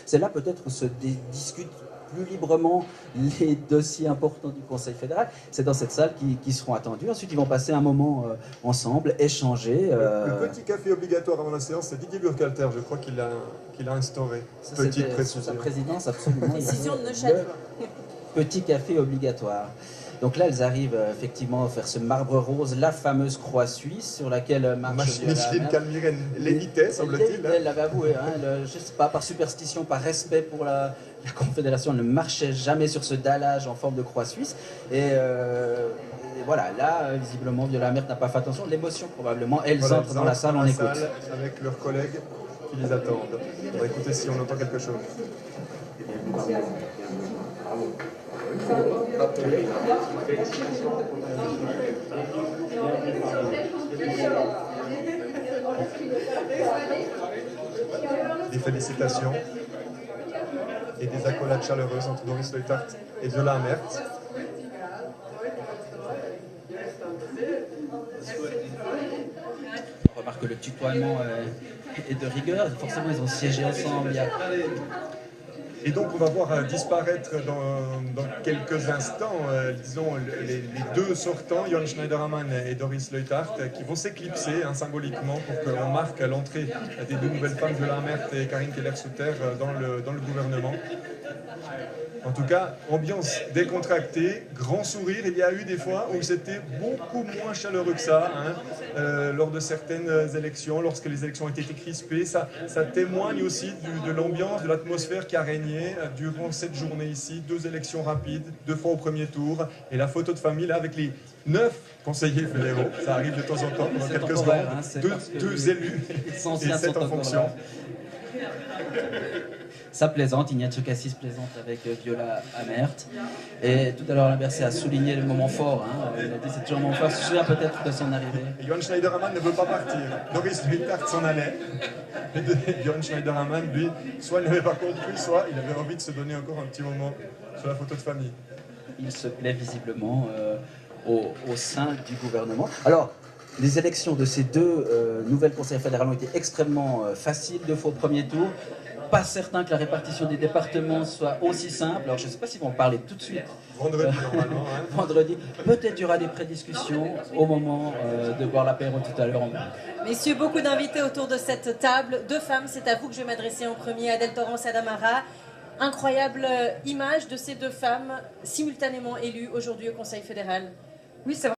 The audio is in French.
C'est là peut-être où se discutent plus librement les dossiers importants du Conseil fédéral. C'est dans cette salle qui seront attendus. Ensuite, ils vont passer un moment ensemble, échanger. Le petit café obligatoire avant la séance, c'est Didier Burkhalter, je crois qu'il l'a instauré. Petite précision. Sa présidence, absolument. Précision de Neuchâtel. Petit café obligatoire. Donc là, elles arrivent effectivement à faire ce marbre rose, la fameuse croix suisse sur laquelle marche Micheline Calmiren l'évitait, semble-t-il. Elle l'avait avoué, hein, je ne sais pas, par superstition, par respect pour la Confédération, elle ne marchait jamais sur ce dallage en forme de croix suisse. Et voilà, là, visiblement, Viola Amherst n'a pas fait attention. L'émotion, probablement. Elles entrent dans la salle, on écoute. Avec leurs collègues qui les attendent. On va écouter si on entend quelque chose. Des félicitations et des accolades chaleureuses entre Doris Leuthard et Viola Amherst. On remarque que le tutoiement est de rigueur. Forcément, ils ont siégé ensemble. Et donc on va voir disparaître dans quelques instants, disons, les deux sortants, Jon Schneiderman et Doris Leuthard, qui vont s'éclipser symboliquement pour qu'on marque l'entrée des deux nouvelles femmes, Viola Amherst et Karine Keller-Sutter, dans le gouvernement. En tout cas, ambiance décontractée, grand sourire. Il y a eu des fois où c'était beaucoup moins chaleureux que ça, lors de certaines élections, lorsque les élections ont été crispées. Ça témoigne aussi de l'ambiance, de l'atmosphère qui a régné durant cette journée ici. 2 élections rapides, 2 fois au premier tour. Et la photo de famille là avec les 9 conseillers fédéraux. Ça arrive de temps en temps, pendant quelques secondes. 2 élus et 7 en fonction. Ça plaisante, Ignacio Cassis plaisante avec Viola Amherst. Et tout à l'heure, Berset a souligné le moment fort. Il a dit c'est toujours un moment fort. Je me souviens peut-être de son arrivée. Et Jon Schneiderman ne veut pas partir. Doris Leuthard s'en allait. Et Jon Schneiderman, lui, soit il n'avait pas compris, soit il avait envie de se donner encore un petit moment sur la photo de famille. Il se plaît visiblement au sein du gouvernement. Alors, les élections de ces 2 nouvelles conseillères fédérales ont été extrêmement faciles, 2 fois au premier tour. Pas certain que la répartition des départements soit aussi simple. Alors je ne sais pas s'ils vont en parler tout de suite. Vendredi normalement. Vendredi. Peut-être il y aura des prédiscussions au moment de boire l'apéro tout à l'heure. Messieurs, beaucoup d'invités autour de cette table. 2 femmes, c'est à vous que je vais m'adresser en premier, Adèle Torrance et Adamara. Incroyable image de ces 2 femmes simultanément élues aujourd'hui au Conseil fédéral. Oui, c'est vrai.